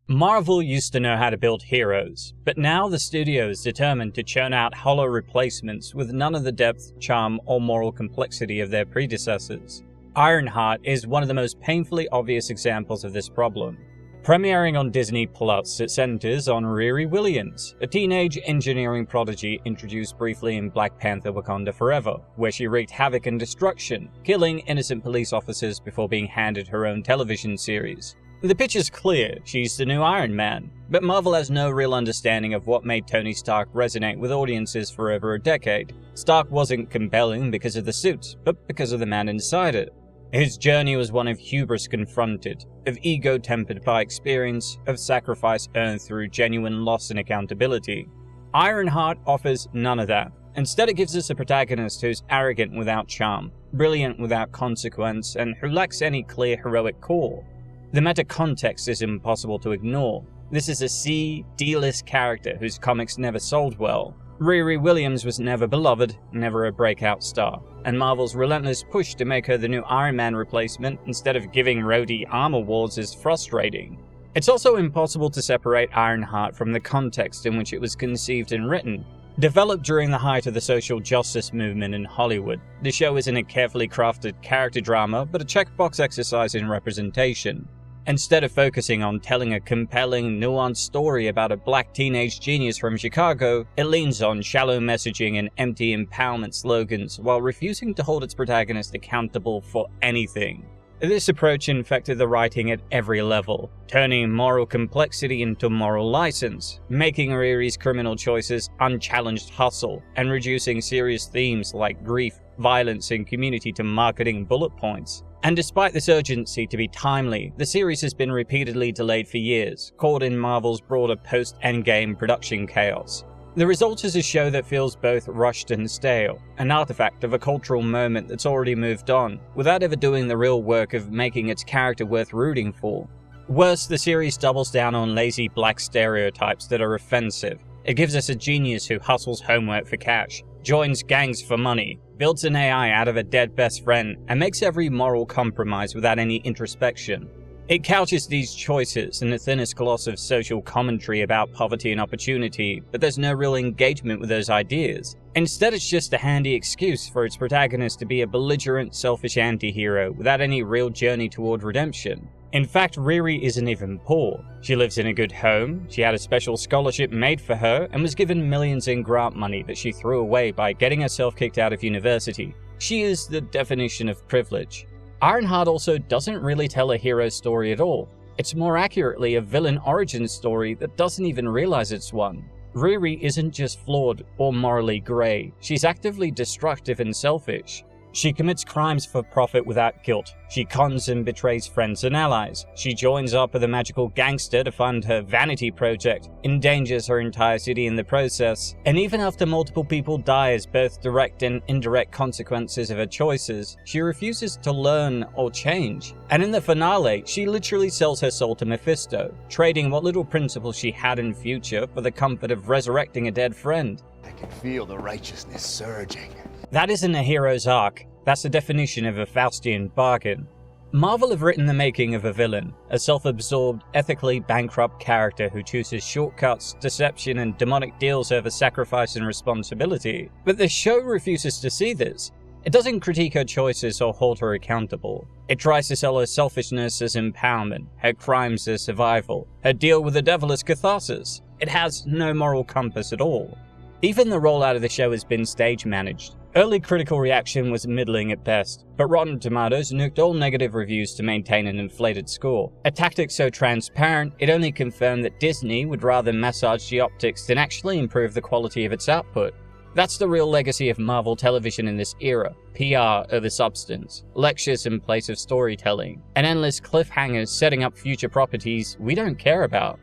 Marvel used to know how to build heroes, but now the studio is determined to churn out hollow replacements with none of the depth, charm, or moral complexity of their predecessors. Ironheart is one of the most painfully obvious examples of this problem. Premiering on Disney+, it centers on Riri Williams, a teenage engineering prodigy introduced briefly in Black Panther Wakanda Forever, where she wreaked havoc and destruction, killing innocent police officers before being handed her own television series. The pitch is clear, she's the new Iron Man, but Marvel has no real understanding of what made Tony Stark resonate with audiences for over a decade. Stark wasn't compelling because of the suit, but because of the man inside it. His journey was one of hubris confronted, of ego tempered by experience, of sacrifice earned through genuine loss and accountability. Ironheart offers none of that. Instead, it gives us a protagonist who's arrogant without charm, brilliant without consequence, and who lacks any clear heroic core. The meta-context is impossible to ignore. This is a C, D-list character whose comics never sold well. Riri Williams was never beloved, never a breakout star, and Marvel's relentless push to make her the new Iron Man replacement instead of giving Rhodey armor wars is frustrating. It's also impossible to separate Ironheart from the context in which it was conceived and written. Developed during the height of the social justice movement in Hollywood, the show isn't a carefully crafted character drama, but a checkbox exercise in representation. Instead of focusing on telling a compelling, nuanced story about a black teenage genius from Chicago, it leans on shallow messaging and empty empowerment slogans while refusing to hold its protagonist accountable for anything. This approach infected the writing at every level, turning moral complexity into moral license, making Riri's criminal choices unchallenged hustle, and reducing serious themes like grief, violence, and community to marketing bullet points. And despite this urgency to be timely, the series has been repeatedly delayed for years, caught in Marvel's broader post-Endgame production chaos. The result is a show that feels both rushed and stale, an artifact of a cultural moment that's already moved on, without ever doing the real work of making its character worth rooting for. Worse, the series doubles down on lazy black stereotypes that are offensive. It gives us a genius who hustles homework for cash, joins gangs for money, builds an AI out of a dead best friend, and makes every moral compromise without any introspection. It couches these choices in the thinnest gloss of social commentary about poverty and opportunity, but there's no real engagement with those ideas. Instead, it's just a handy excuse for its protagonist to be a belligerent, selfish anti-hero without any real journey toward redemption. In fact, Riri isn't even poor. She lives in a good home, she had a special scholarship made for her, and was given millions in grant money that she threw away by getting herself kicked out of university. She is the definition of privilege. Ironheart also doesn't really tell a hero story at all. It's more accurately a villain origin story that doesn't even realize it's one. Riri isn't just flawed or morally grey, she's actively destructive and selfish. She commits crimes for profit without guilt. She cons and betrays friends and allies. She joins up with a magical gangster to fund her Vanity project, endangers her entire city in the process, and even after multiple people die as both direct and indirect consequences of her choices, she refuses to learn or change. And in the finale, she literally sells her soul to Mephisto, trading what little principles she had in future for the comfort of resurrecting a dead friend. I can feel the righteousness surging. That isn't a hero's arc, that's the definition of a Faustian bargain. Marvel have written the making of a villain, a self-absorbed, ethically bankrupt character who chooses shortcuts, deception, and demonic deals over sacrifice and responsibility. But the show refuses to see this. It doesn't critique her choices or hold her accountable. It tries to sell her selfishness as empowerment, her crimes as survival, her deal with the devil as catharsis. It has no moral compass at all. Even the rollout of the show has been stage managed. Early critical reaction was middling at best, but Rotten Tomatoes nuked all negative reviews to maintain an inflated score. A tactic so transparent, it only confirmed that Disney would rather massage the optics than actually improve the quality of its output. That's the real legacy of Marvel television in this era. PR over substance, lectures in place of storytelling, and endless cliffhangers setting up future properties we don't care about.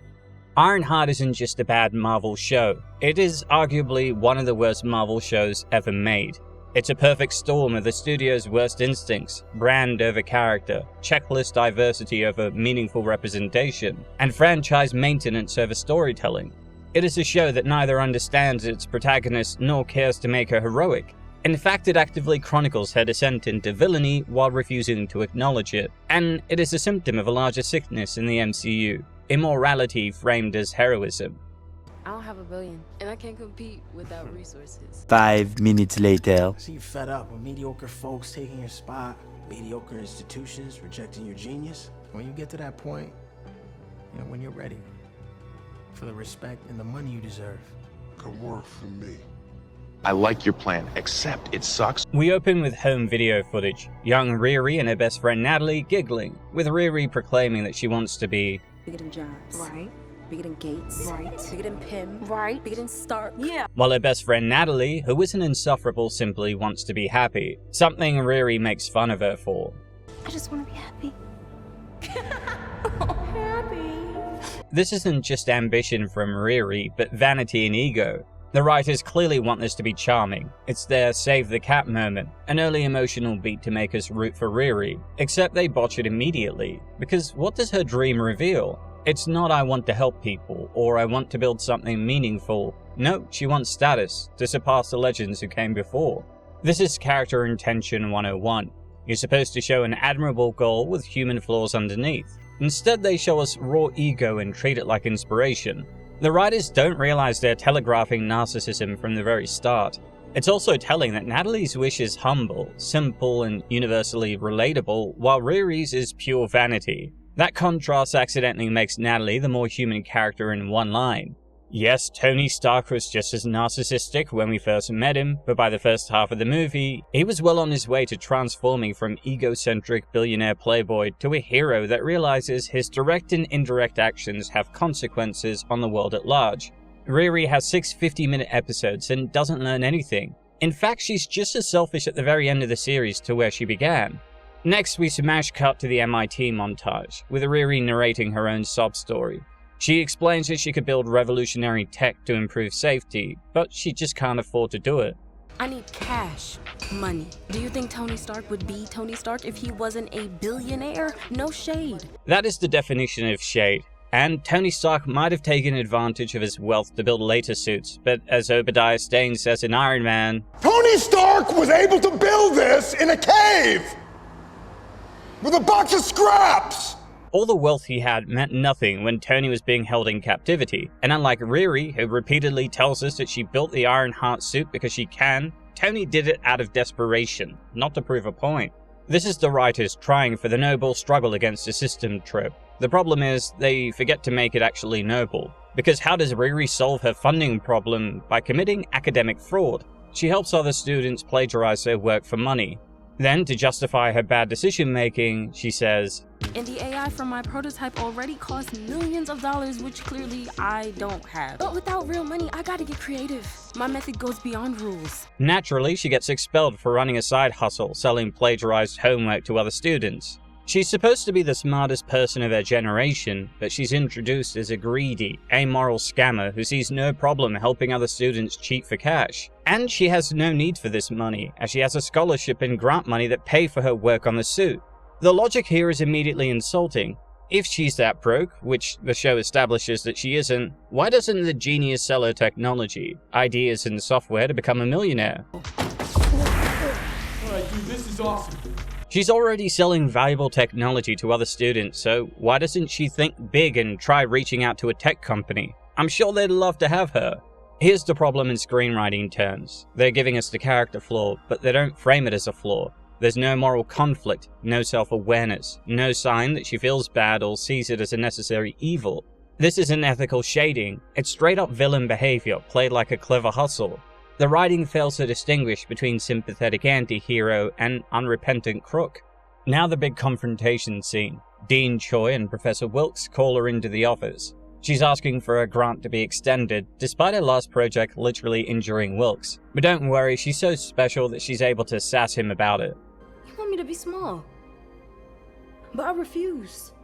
Ironheart isn't just a bad Marvel show, it is arguably one of the worst Marvel shows ever made. It's a perfect storm of the studio's worst instincts, brand over character, checklist diversity over meaningful representation, and franchise maintenance over storytelling. It is a show that neither understands its protagonist nor cares to make her heroic. In fact, it actively chronicles her descent into villainy while refusing to acknowledge it, and it is a symptom of a larger sickness in the MCU. immorality framed as heroism. I don't have $1 billion, and I can't compete without resources. 5 minutes later. So you fed up with mediocre folks taking your spot, mediocre institutions rejecting your genius? When you get to that point, when you're ready for the respect and the money you deserve. Come work for me. I like your plan, except it sucks. We open with home video footage. Young Riri and her best friend Natalie giggling, with Riri proclaiming that she wants to be bigger than jobs. Right. Bigger than Gates. Right. Bigger than Pym. Right. Bigger than Stark. Yeah. while her best friend Natalie, who isn't insufferable, simply wants to be happy, something Riri makes fun of her for. I just want to be happy. This isn't just ambition from Riri, but vanity and ego. The writers clearly want this to be charming. It's their save the cat moment, an early emotional beat to make us root for Riri, except they botch it immediately, because what does her dream reveal? It's not I want to help people, or I want to build something meaningful. No, she wants status, to surpass the legends who came before. This is character intention 101. You're supposed to show an admirable goal with human flaws underneath. Instead, they show us raw ego and treat it like inspiration. The writers don't realize they're telegraphing narcissism from the very start. It's also telling that Natalie's wish is humble, simple, and universally relatable, while Riri's is pure vanity. That contrast accidentally makes Natalie the more human character in one line. Yes, Tony Stark was just as narcissistic when we first met him, but by the first half of the movie, he was well on his way to transforming from egocentric billionaire playboy to a hero that realizes his direct and indirect actions have consequences on the world at large. Riri has 6 50-minute episodes and doesn't learn anything. In fact, she's just as selfish at the very end of the series to where she began. Next, we smash cut to the MIT montage, with Riri narrating her own sob story. She explains that she could build revolutionary tech to improve safety, but she just can't afford to do it. I need cash, money. Do you think Tony Stark would be Tony Stark if he wasn't a billionaire? No shade. That is the definition of shade. And Tony Stark might have taken advantage of his wealth to build later suits, but as Obadiah Stane says in Iron Man, Tony Stark was able to build this in a cave! With a box of scraps! all the wealth he had meant nothing when Tony was being held in captivity, and unlike Riri, who repeatedly tells us that she built the Ironheart suit because she can, Tony did it out of desperation, not to prove a point. This is the writers trying for the noble struggle against the system trope. The problem is, they forget to make it actually noble. Because how does Riri solve her funding problem? By committing academic fraud. She helps other students plagiarize their work for money. Then, to justify her bad decision-making, she says, And the AI from my prototype already costs millions of dollars, which clearly I don't have. But without real money, I gotta get creative. My method goes beyond rules. Naturally, she gets expelled for running a side hustle, selling plagiarized homework to other students. She's supposed to be the smartest person of her generation, but she's introduced as a greedy, amoral scammer who sees no problem helping other students cheat for cash. And she has no need for this money, as she has a scholarship and grant money that pay for her work on the suit. The logic here is immediately insulting. If she's that broke, which the show establishes that she isn't, why doesn't the genius sell her technology, ideas and software to become a millionaire? Alright dude, this is awesome. She's already selling valuable technology to other students, so why doesn't she think big and try reaching out to a tech company? I'm sure they'd love to have her. Here's the problem in screenwriting terms. They're giving us the character flaw, but they don't frame it as a flaw. There's no moral conflict, no self-awareness, no sign that she feels bad or sees it as a necessary evil. This isn't ethical shading, it's straight-up villain behavior played like a clever hustle. The writing fails to distinguish between sympathetic anti-hero and unrepentant crook. Now the big confrontation scene. Dean Choi and Professor Wilkes call her into the office. She's asking for a grant to be extended, despite her last project literally injuring Wilkes. But don't worry, she's so special that she's able to sass him about it. You want me to be small, but I refuse.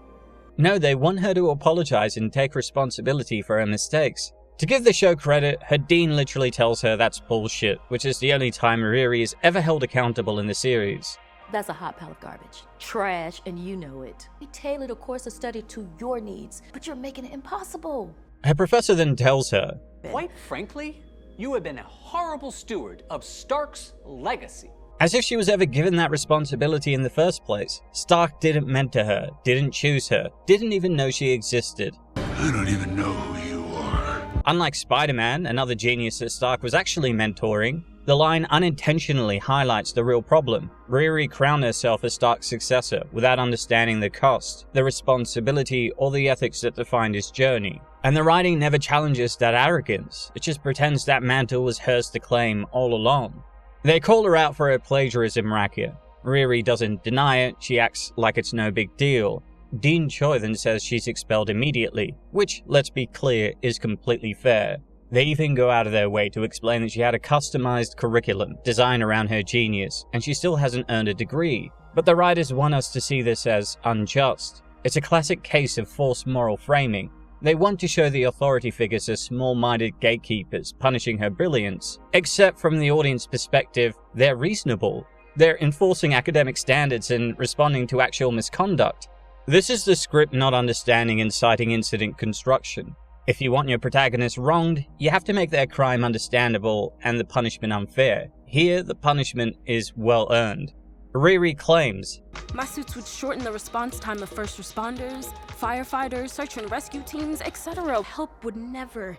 No, they want her to apologize and take responsibility for her mistakes. To give the show credit, her dean literally tells her that's bullshit, which is the only time Riri is ever held accountable in the series. That's a hot pile of garbage. Trash, and you know it. We tailored a course of study to your needs, but you're making it impossible. Her professor then tells her, Quite frankly, you have been a horrible steward of Stark's legacy. as if she was ever given that responsibility in the first place. Stark didn't mentor her, didn't choose her, didn't even know she existed. I don't even know who you are. Unlike Spider-Man, another genius that Stark was actually mentoring, the line unintentionally highlights the real problem. Riri crowned herself as Stark's successor without understanding the cost, the responsibility, or the ethics that defined his journey. And the writing never challenges that arrogance, it just pretends that mantle was hers to claim all along. They call her out for her plagiarism racket. Riri doesn't deny it, she acts like it's no big deal. Dean Choi then says she's expelled immediately, which, let's be clear, is completely fair. They even go out of their way to explain that she had a customized curriculum designed around her genius, and she still hasn't earned a degree. But the writers want us to see this as unjust. It's a classic case of false moral framing. They want to show the authority figures as small-minded gatekeepers punishing her brilliance. Except from the audience perspective, they're reasonable. They're enforcing academic standards and responding to actual misconduct. This is the script not understanding inciting incident construction. If you want your protagonist wronged, you have to make their crime understandable and the punishment unfair. Here, the punishment is well earned. Riri claims, My suits would shorten the response time of first responders, firefighters, search and rescue teams, etc. Help would never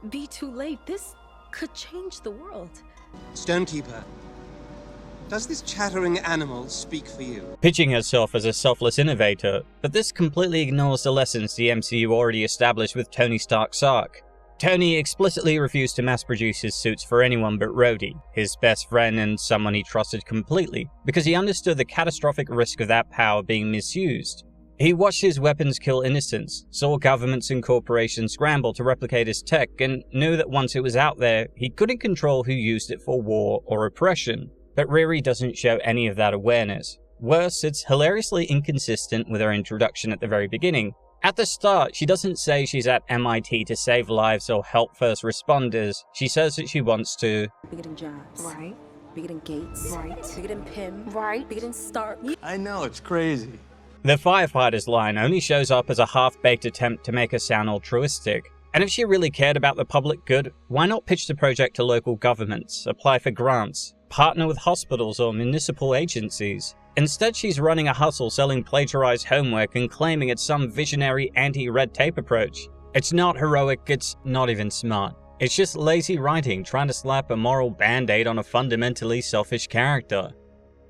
be too late. This could change the world. Stonekeeper, does this chattering animal speak for you? pitching herself as a selfless innovator, but this completely ignores the lessons the MCU already established with Tony Stark's arc. Tony explicitly refused to mass-produce his suits for anyone but Rhodey, his best friend and someone he trusted completely, because he understood the catastrophic risk of that power being misused. He watched his weapons kill innocents, saw governments and corporations scramble to replicate his tech, and knew that once it was out there, he couldn't control who used it for war or oppression. But Riri doesn't show any of that awareness. Worse, it's hilariously inconsistent with her introduction at the very beginning. At the start, she doesn't say she's at MIT to save lives or help first responders. She says that she wants to Be getting jobs. Right. Be getting Gates. Right. Be getting Pym. Right. Be getting Stark. I know, it's crazy. The firefighter's line only shows up as a half-baked attempt to make her sound altruistic. And if she really cared about the public good, why not pitch the project to local governments, apply for grants, partner with hospitals or municipal agencies? Instead, she's running a hustle selling plagiarized homework and claiming it's some visionary anti-red tape approach. It's not heroic, it's not even smart. It's just lazy writing trying to slap a moral band-aid on a fundamentally selfish character.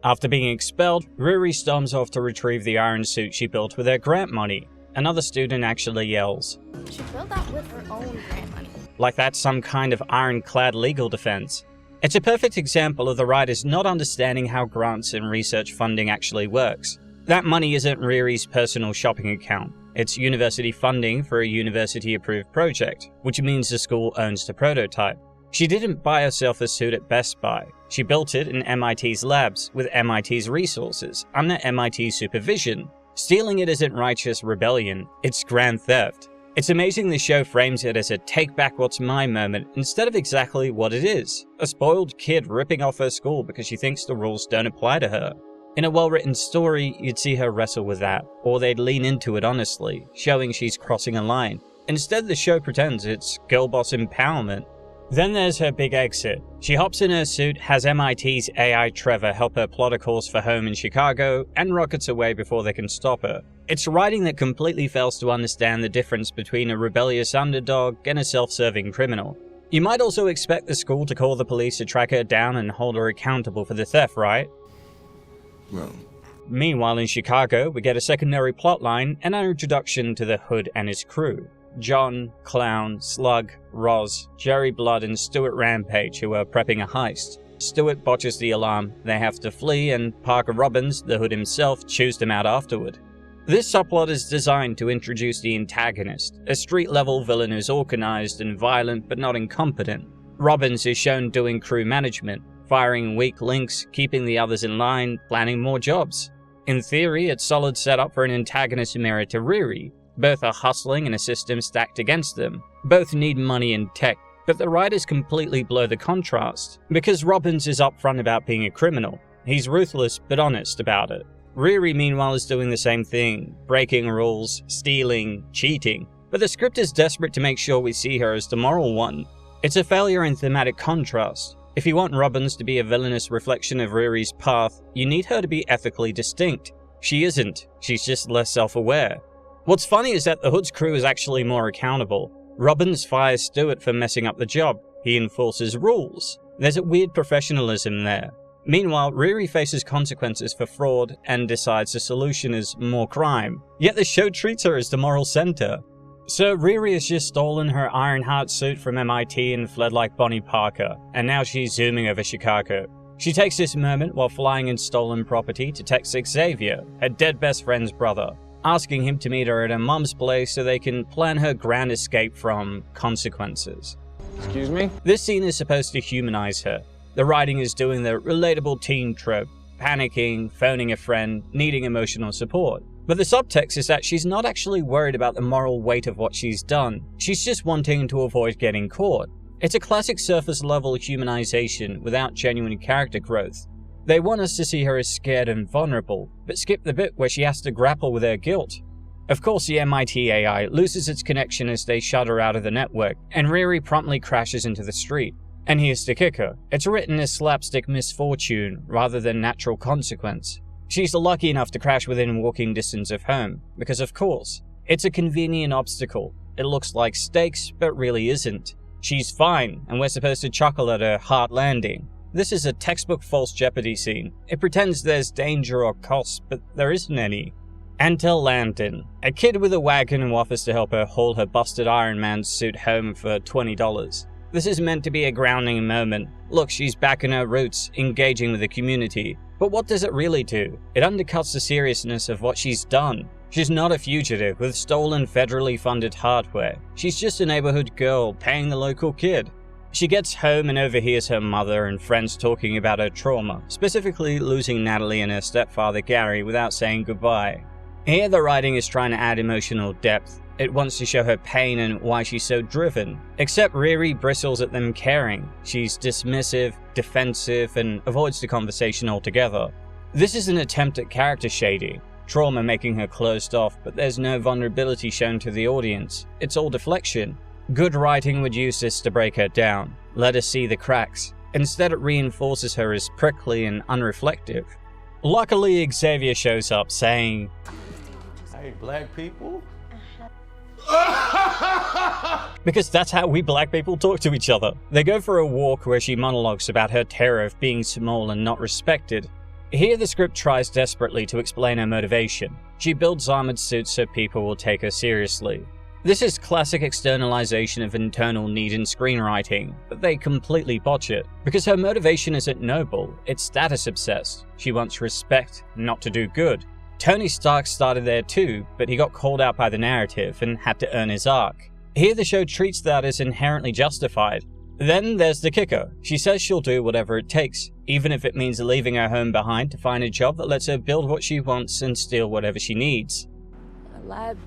After being expelled, Riri storms off to retrieve the iron suit she built with her grant money. Another student actually yells, She built that with her own grant money. like that's some kind of ironclad legal defense. It's a perfect example of the writers not understanding how grants and research funding actually works. That money isn't Riri's personal shopping account. It's university funding for a university-approved project, which means the school owns the prototype. She didn't buy herself a suit at Best Buy. She built it in MIT's labs with MIT's resources, under MIT's supervision. Stealing it isn't righteous rebellion, it's grand theft. It's amazing the show frames it as a take back what's mine moment instead of exactly what it is, a spoiled kid ripping off her school because she thinks the rules don't apply to her. In a well-written story, you'd see her wrestle with that, or they'd lean into it honestly, showing she's crossing a line. Instead, the show pretends it's girl boss empowerment. Then there's her big exit. She hops in her suit, has MIT's AI Trevor help her plot a course for home in Chicago, and rockets away before they can stop her. It's writing that completely fails to understand the difference between a rebellious underdog and a self-serving criminal. You might also expect the school to call the police to track her down and hold her accountable for the theft, right? Well, Meanwhile, in Chicago, we get a secondary plotline and an introduction to the Hood and his crew. John, Clown, Slug, Roz, Jerry Blood, and Stuart Rampage, who are prepping a heist. Stuart botches the alarm, they have to flee, and Parker Robbins, the Hood himself, chews them out afterward. This subplot is designed to introduce the antagonist, a street-level villain who's organized and violent but not incompetent. Robbins is shown doing crew management, firing weak links, keeping the others in line, planning more jobs. In theory, it's solid setup for an antagonist mirror to Riri. Both are hustling in a system stacked against them. Both need money and tech, but the writers completely blow the contrast, because Robbins is upfront about being a criminal. He's ruthless but honest about it. Riri, meanwhile, is doing the same thing, breaking rules, stealing, cheating, but the script is desperate to make sure we see her as the moral one. It's a failure in thematic contrast. If you want Robbins to be a villainous reflection of Riri's path, you need her to be ethically distinct. She isn't, she's just less self-aware. What's funny is that the Hood's crew is actually more accountable. Robbins fires Stewart for messing up the job. He enforces rules. There's a weird professionalism there. Meanwhile, Riri faces consequences for fraud and decides the solution is more crime. Yet the show treats her as the moral center. So Riri has just stolen her Ironheart suit from MIT and fled like Bonnie Parker, and now she's zooming over Chicago. She takes this moment while flying in stolen property to text Xavier, her dead best friend's brother, asking him to meet her at her mom's place so they can plan her grand escape from consequences. Excuse me? This scene is supposed to humanize her. The writing is doing the relatable teen trope, panicking, phoning a friend, needing emotional support. But the subtext is that she's not actually worried about the moral weight of what she's done. She's just wanting to avoid getting caught. It's a classic surface-level humanization without genuine character growth. They want us to see her as scared and vulnerable, but skip the bit where she has to grapple with her guilt. Of course, the MIT AI loses its connection as they shut her out of the network, and Riri promptly crashes into the street. And here's the kicker. It's written as slapstick misfortune rather than natural consequence. She's lucky enough to crash within walking distance of home, because of course, it's a convenient obstacle. It looks like stakes, but really isn't. She's fine, and we're supposed to chuckle at her hard landing. This is a textbook false jeopardy scene. It pretends there's danger or cost, but there isn't any. Enter Landon, a kid with a wagon who offers to help her haul her busted Iron Man suit home for $20. This is meant to be a grounding moment. Look, she's back in her roots, engaging with the community. But what does it really do? It undercuts the seriousness of what she's done. She's not a fugitive with stolen federally funded hardware. She's just a neighborhood girl paying the local kid. She gets home and overhears her mother and friends talking about her trauma, specifically losing Natalie and her stepfather Gary without saying goodbye. Here the writing is trying to add emotional depth. It wants to show her pain and why she's so driven. Except Riri bristles at them caring. She's dismissive, defensive, and avoids the conversation altogether. This is an attempt at character shading. Trauma making her closed off, but there's no vulnerability shown to the audience. It's all deflection. Good writing would use this to break her down. Let us see the cracks. Instead it reinforces her as prickly and unreflective. Luckily Xavier shows up saying, "Hey, black people?" Because that's how we black people talk to each other. They go for a walk where she monologues about her terror of being small and not respected. Here the script tries desperately to explain her motivation. She builds armored suits so people will take her seriously. This is classic externalization of internal need in screenwriting, but they completely botch it. Because her motivation isn't noble, it's status obsessed. She wants respect, not to do good. Tony Stark started there too, but he got called out by the narrative and had to earn his arc. Here the show treats that as inherently justified. Then there's the kicker. She says she'll do whatever it takes, even if it means leaving her home behind to find a job that lets her build what she wants and steal whatever she needs. A lab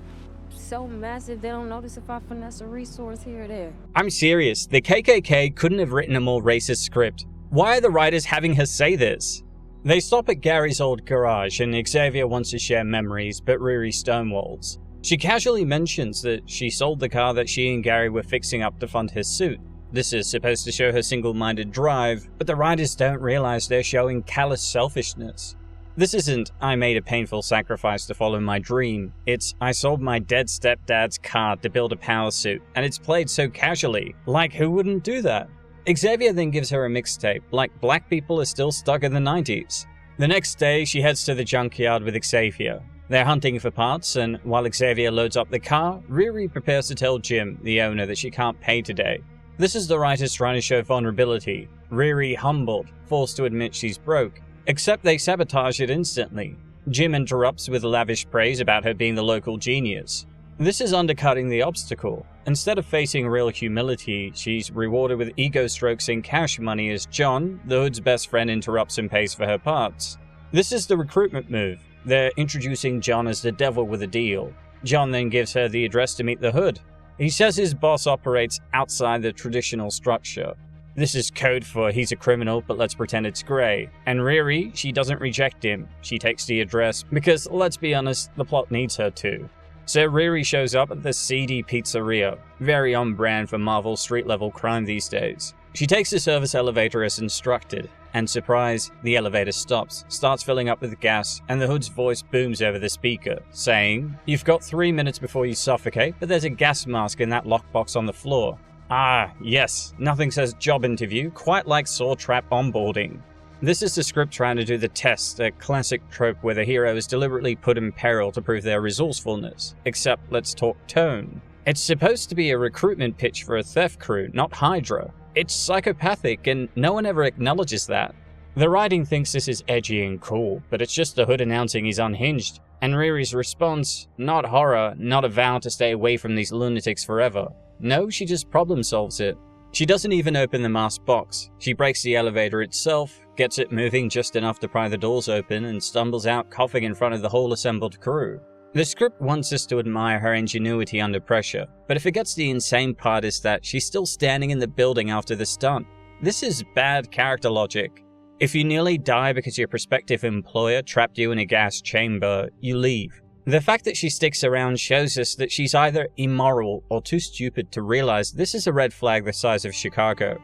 so massive they don't notice if I finesse a resource here or there. I'm serious, the KKK couldn't have written a more racist script. Why are the writers having her say this? They stop at Gary's old garage and Xavier wants to share memories, but Riri stonewalls. She casually mentions that she sold the car that she and Gary were fixing up to fund his suit. This is supposed to show her single-minded drive, but the writers don't realize they're showing callous selfishness. This isn't, I made a painful sacrifice to follow my dream. It's, I sold my dead stepdad's car to build a power suit, and it's played so casually. Like, who wouldn't do that? Xavier then gives her a mixtape, like black people are still stuck in the 90s. The next day, she heads to the junkyard with Xavier. They're hunting for parts, and while Xavier loads up the car, Riri prepares to tell Jim, the owner, that she can't pay today. This is the writers trying to show vulnerability. Riri humbled, forced to admit she's broke. Except they sabotage it instantly. Jim interrupts with lavish praise about her being the local genius. This is undercutting the obstacle. Instead of facing real humility, she's rewarded with ego strokes and cash money as John, the Hood's best friend, interrupts and pays for her parts. This is the recruitment move. They're introducing John as the devil with a deal. John then gives her the address to meet the Hood. He says his boss operates outside the traditional structure. This is code for he's a criminal, but let's pretend it's grey. And Riri, she doesn't reject him. She takes the address because, let's be honest, the plot needs her to. So Riri shows up at the seedy pizzeria, very on brand for Marvel's street-level crime these days. She takes the service elevator as instructed. and surprise, the elevator stops, starts filling up with gas, and the Hood's voice booms over the speaker, saying, "You've got 3 minutes before you suffocate, but there's a gas mask in that lockbox on the floor." Ah, yes, nothing says job interview quite like saw trap onboarding. This is the script trying to do the test, a classic trope where the hero is deliberately put in peril to prove their resourcefulness. Except let's talk tone. It's supposed to be a recruitment pitch for a theft crew, not Hydra. It's psychopathic, and no one ever acknowledges that. The writing thinks this is edgy and cool, but it's just the Hood announcing he's unhinged, and Riri's response, not horror, not a vow to stay away from these lunatics forever. No, she just problem solves it. She doesn't even open the mask box. She breaks the elevator itself, gets it moving just enough to pry the doors open, and stumbles out coughing in front of the whole assembled crew. The script wants us to admire her ingenuity under pressure, but it forgets the insane part is that she's still standing in the building after the stunt. This is bad character logic. If you nearly die because your prospective employer trapped you in a gas chamber, you leave. The fact that she sticks around shows us that she's either immoral or too stupid to realize this is a red flag the size of Chicago.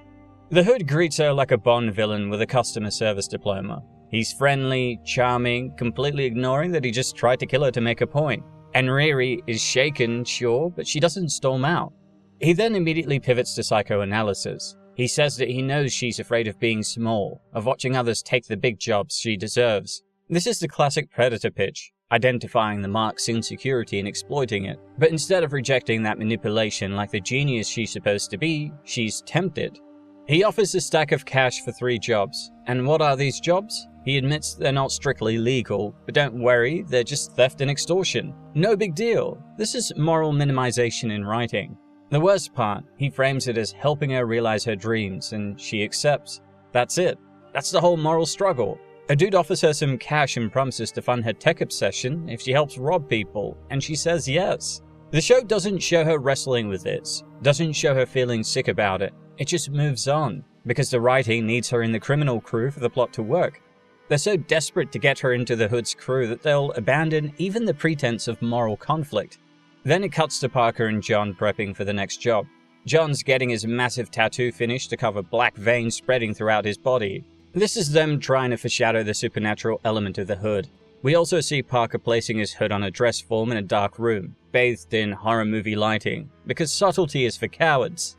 The Hood greets her like a Bond villain with a customer service diploma. He's friendly, charming, completely ignoring that he just tried to kill her to make a point. And Riri is shaken, sure, but she doesn't storm out. He then immediately pivots to psychoanalysis. He says that he knows she's afraid of being small, of watching others take the big jobs she deserves. This is the classic predator pitch, identifying the mark's insecurity and exploiting it. But instead of rejecting that manipulation like the genius she's supposed to be, she's tempted. He offers a stack of cash for 3 jobs. And what are these jobs? He admits they're not strictly legal, but don't worry, they're just theft and extortion. No big deal. This is moral minimization in writing. The worst part, he frames it as helping her realize her dreams, and she accepts. That's it. That's the whole moral struggle. A dude offers her some cash and promises to fund her tech obsession if she helps rob people, and she says yes. The show doesn't show her wrestling with this, doesn't show her feeling sick about it. It just moves on, because the writing needs her in the criminal crew for the plot to work. They're so desperate to get her into the Hood's crew that they'll abandon even the pretense of moral conflict. Then it cuts to Parker and John prepping for the next job. John's getting his massive tattoo finished to cover black veins spreading throughout his body. This is them trying to foreshadow the supernatural element of the Hood. We also see Parker placing his hood on a dress form in a dark room, bathed in horror movie lighting, because subtlety is for cowards.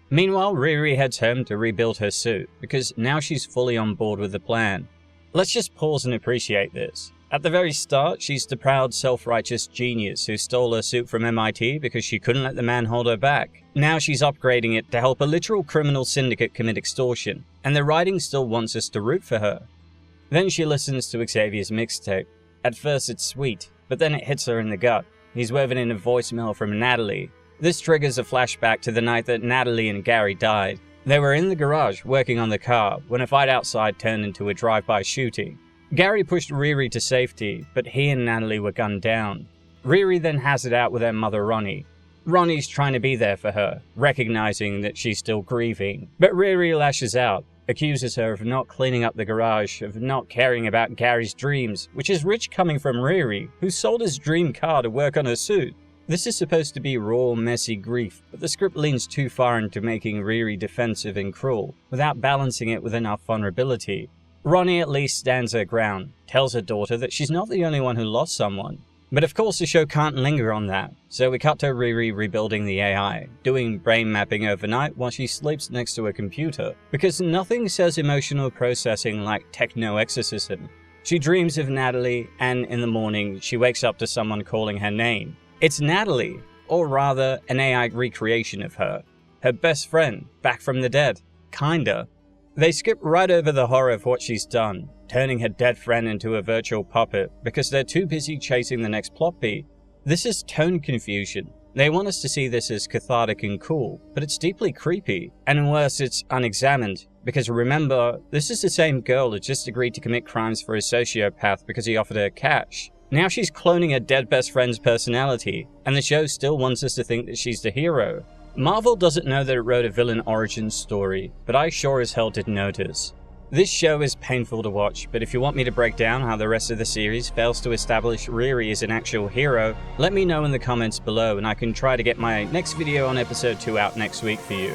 Meanwhile, Riri heads home to rebuild her suit, because now she's fully on board with the plan. Let's just pause and appreciate this. At the very start, she's the proud, self-righteous genius who stole her suit from MIT because she couldn't let the man hold her back. Now she's upgrading it to help a literal criminal syndicate commit extortion, and the writing still wants us to root for her. Then she listens to Xavier's mixtape. At first it's sweet, but then it hits her in the gut. He's woven in a voicemail from Natalie. This triggers a flashback to the night that Natalie and Gary died. They were in the garage working on the car when a fight outside turned into a drive-by shooting. Gary pushed Riri to safety, but he and Natalie were gunned down. Riri then has it out with her mother Ronnie. Ronnie's trying to be there for her, recognizing that she's still grieving. But Riri lashes out, accuses her of not cleaning up the garage, of not caring about Gary's dreams, which is rich coming from Riri, who sold his dream car to work on her suit. This is supposed to be raw, messy grief, but the script leans too far into making Riri defensive and cruel, without balancing it with enough vulnerability. Ronnie at least stands her ground, tells her daughter that she's not the only one who lost someone. But of course the show can't linger on that, so we cut to Riri rebuilding the AI, doing brain mapping overnight while she sleeps next to a computer, because nothing says emotional processing like techno-exorcism. She dreams of Natalie, and in the morning she wakes up to someone calling her name. It's Natalie, or rather an AI recreation of her. Her best friend, back from the dead. Kinda. They skip right over the horror of what she's done, turning her dead friend into a virtual puppet because they're too busy chasing the next plot beat. This is tone confusion. They want us to see this as cathartic and cool, but it's deeply creepy. And worse, it's unexamined, because remember, this is the same girl who just agreed to commit crimes for a sociopath because he offered her cash. Now she's cloning her dead best friend's personality, and the show still wants us to think that she's the hero. Marvel doesn't know that it wrote a villain origin story, but I sure as hell did notice. This show is painful to watch, but if you want me to break down how the rest of the series fails to establish Riri as an actual hero, let me know in the comments below and I can try to get my next video on episode 2 out next week for you.